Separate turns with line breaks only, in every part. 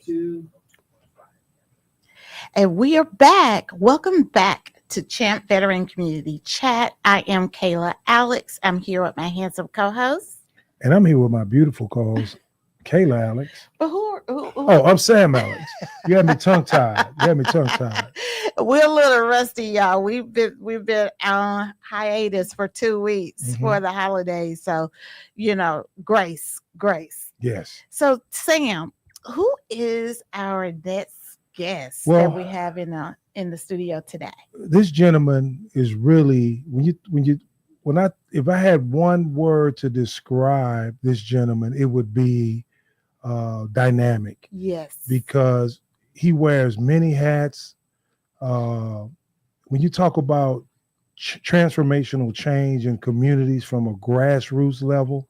2.
And we are back. Welcome back to C.H.A.M.P Veteran Community Chat. I am Kayla Alex. I'm here with my handsome co-host.
And I'm here with my beautiful co-host, Kayla Alex.
But who
Oh, I'm Sam Alex. You had me tongue-tied.
We're a little rusty, y'all. We've been on hiatus for 2 weeks for the holidays. So, grace.
Yes.
So, Sam, who is our next guest that we have in the studio today?
This gentleman is really if I had one word to describe this gentleman, it would be dynamic.
Yes.
Because he wears many hats. When you talk about transformational change in communities from a grassroots level,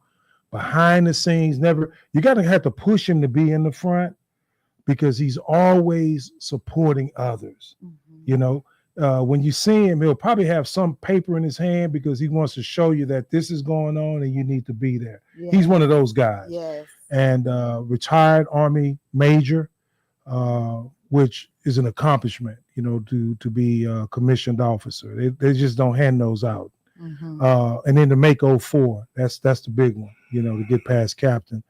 behind the scenes, you got to have to push him to be in the front, because he's always supporting others. When you see him, he'll probably have some paper in his hand because he wants to show you that this is going on and you need to be there. Yes. He's one of those guys.
Yes.
And retired Army major, which is an accomplishment, to be a commissioned officer. They just don't hand those out. And then to make 04, that's the big one, to get past captain.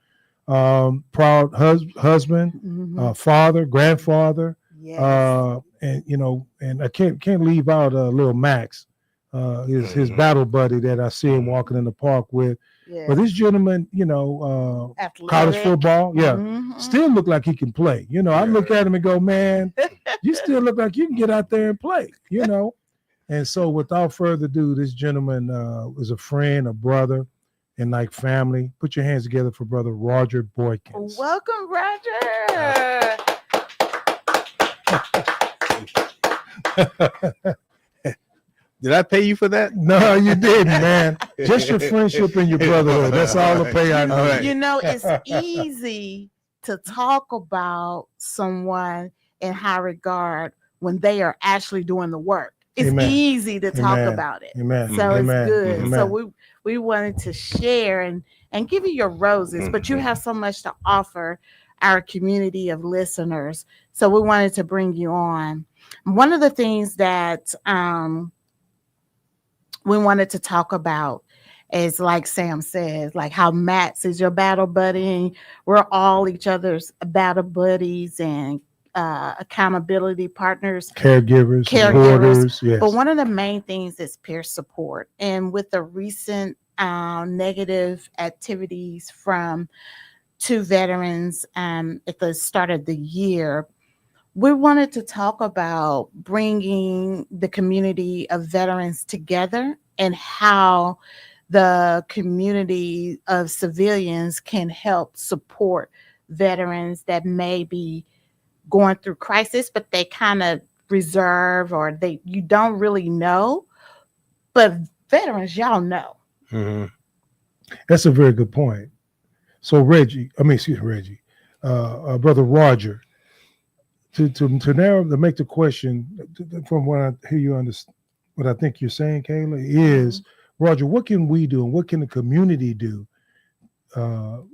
Proud husband, father, grandfather,
yes.
And I can't leave out little Max, his battle buddy that I see him walking in the park with. Yes. But this gentleman, college football, still look like he can play. I look at him and go, man, you still look like you can get out there and play. And so, without further ado, this gentleman is a friend, a brother, and like family. Put your hands together for brother Roger Boykins.
Welcome, Roger.
Did I pay you for that?
No, you didn't, man. Just your friendship and your brotherhood. That's all the pay I know.
It's easy to talk about someone in high regard when they are actually doing the work. It's easy to talk about it. So it's good. So we wanted to share and give you your roses, but you have so much to offer our community of listeners. So we wanted to bring you on. One of the things that we wanted to talk about is, like Sam says, like how Max is your battle buddy, and we're all each other's battle buddies and accountability partners,
caregivers, supporters. Yes.
But one of the main things is peer support. And with the recent negative activities from 2 veterans at the start of the year, we wanted to talk about bringing the community of veterans together and how the community of civilians can help support veterans that may be going through crisis, but they kind of reserve, or you don't really know. But veterans, y'all know.
Mm-hmm. That's a very good point. So Reggie, brother Roger, to narrow, to make the question from what I hear you understand, what I think you're saying, Kayla, is, Roger, what can we do and what can the community do to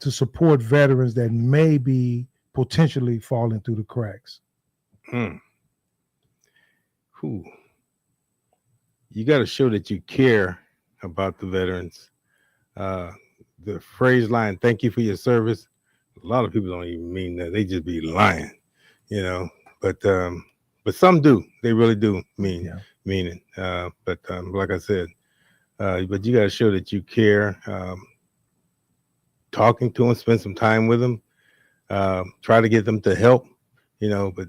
support veterans that may be potentially falling through the cracks?
You got to show that you care about the veterans. The phrase line, "Thank you for your service," a lot of people don't even mean that. They just be lying, but some do. They really do mean it. But like I said, but you got to show that you care. Talking to them, spend some time with them, try to get them to help, but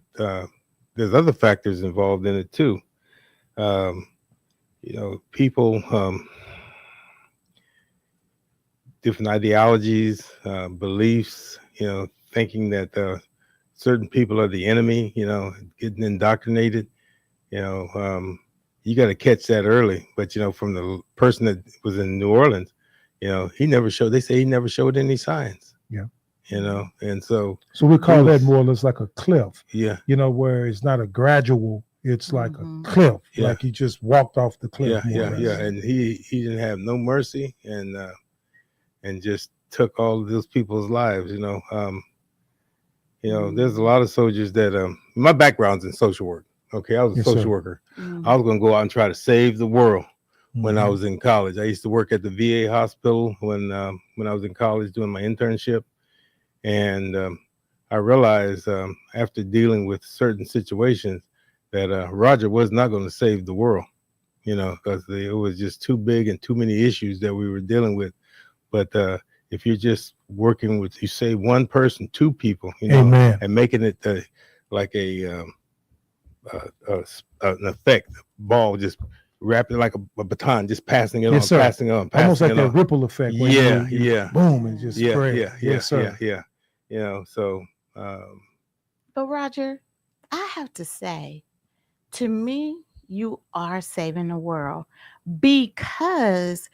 there's other factors involved in it too. People, different ideologies, beliefs, thinking that certain people are the enemy, getting indoctrinated, you got to catch that early. But, from the person that was in New Orleans, they say he never showed any signs.
Yeah.
And so
we call that more or less like a cliff.
Yeah.
Where it's not a gradual, it's like a cliff. Yeah. Like he just walked off the cliff.
Yeah. And he didn't have no mercy and just took all of those people's lives, You know, there's a lot of soldiers that my background's in social work. Okay, I was a
Yes,
social
sir.
worker. I was going to go out and try to save the world when I
Mhm.
was in college. I used to work at the VA hospital when I was in college doing my internship, and I realized after dealing with certain situations that Roger was not going to save the world. You know, because it was just too big and too many issues that we were dealing with. But if you're just working with, you say one person, two people, you know,
Amen.
and making it like an effect, ball just wrapping like a baton, just passing it
Yes,
on,
sir.
passing it on,
Almost
passing
like
it
that
on.
ripple effect when
Yeah,
you
yeah,
boom and just
yeah,
spread.
yeah, yeah,
Yes, sir.
yeah. You know, so um,
But Roger, I have to say, to me, you are saving the world because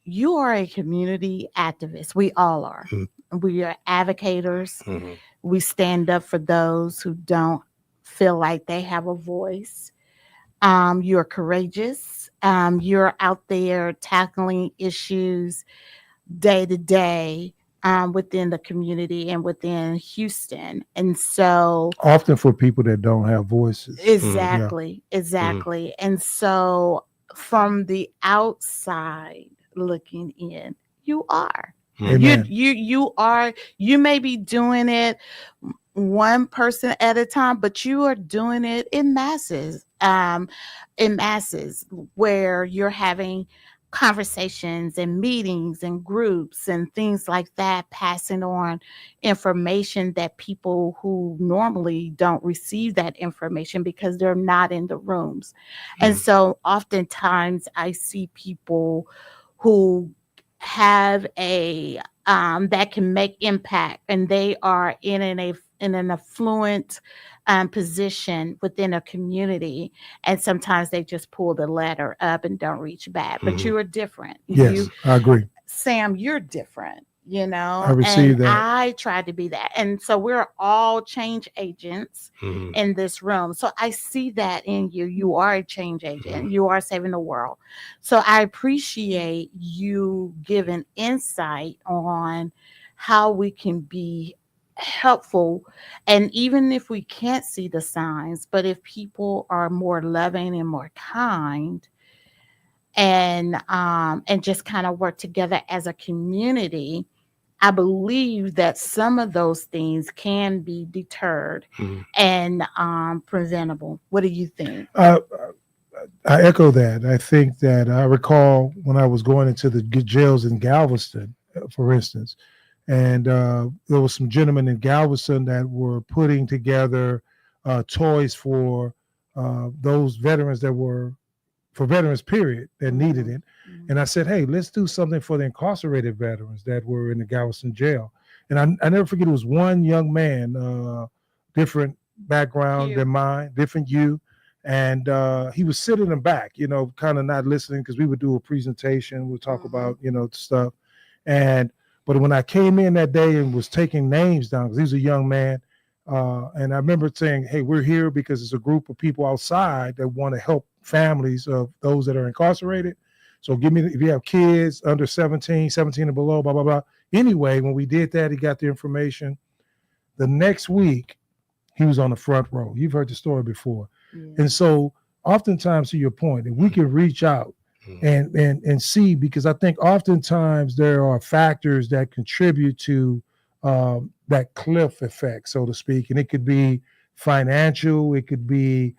you are a community activist. We all are.
Mhm.
We are advocators.
mhm,
We stand up for those who don't feel like they have a voice. You're courageous. You're out there tackling issues day to day within the community and within Houston. And so,
Often for people that don't have voices.
mhm,
Yeah.
mhm,
exactly. And so, from the outside looking in, you are.
mhm,
Amen.
You are, you may be doing it one person at a time, but you are doing it in masses where you're having conversations and meetings and groups and things like that, passing on information that people who normally don't receive that information because they're not in the rooms. And
mhm,
so oftentimes I see people who have a that can make impact, and they are in an affluent position within a community, and sometimes they just pull the ladder up and don't reach back. But
mhm,
you are different. You,
Yes, I agree.
Sam, you're different,
I
and
received that.
I try to be that. And so we're all change agents
mhm,
in this room. So I see that in you. You are a change agent. You are saving the world. So I appreciate you giving insight on how we can be helpful. And even if we can't see the signs, but if people are more loving and more kind, and just kind of work together as a community, I believe that some of those things can be deterred
mhm,
and preventable. What do you think?
I echo that. I think that I recall when I was going into the jails in Galveston, for instance, and there was some gentlemen in Galveston that were putting together toys for those veterans that were for veterans, period, that needed it. And I said, hey, let's do something for the incarcerated veterans that were in the Galveston jail. And I never forget, it was one young man, different background than mine, different you. And he was sitting in the back, kind of not listening because we would do a presentation. We'll talk about, stuff. And but when I came in that day and was taking names down, because he was a young man, and I remember saying, hey, we're here because it's a group of people outside that want to help families of those that are incarcerated. So give me, if you have kids under 17 and below, blah, blah, blah. Anyway, when we did that, he got the information. The next week, he was on the front row. You've heard the story before.
Yeah.
And so oftentimes, to your point, if we can reach out and see, because I think oftentimes there are factors that contribute to that cliff effect, so to speak, and it could be financial, it could be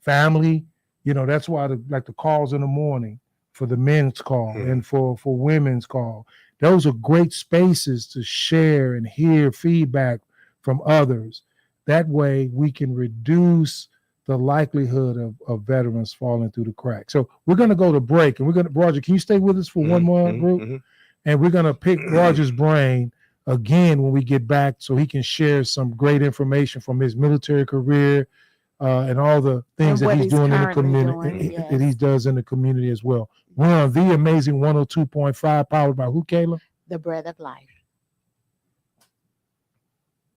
family. That's why the calls in the morning for the men's call and for women's call. Those are great spaces to share and hear feedback from others. That way we can reduce the likelihood of veterans falling through the cracks. So we're going to go to break, and we're going to, Roger, can you stay with us for one more group? And we're going to pick Roger's brain again when we get back so he can share some great information from his military career and all the things that he's doing in the community, that he does in the community as well. We're on The Amazing 102.5, powered by who, Kayla?
The Bread of Life.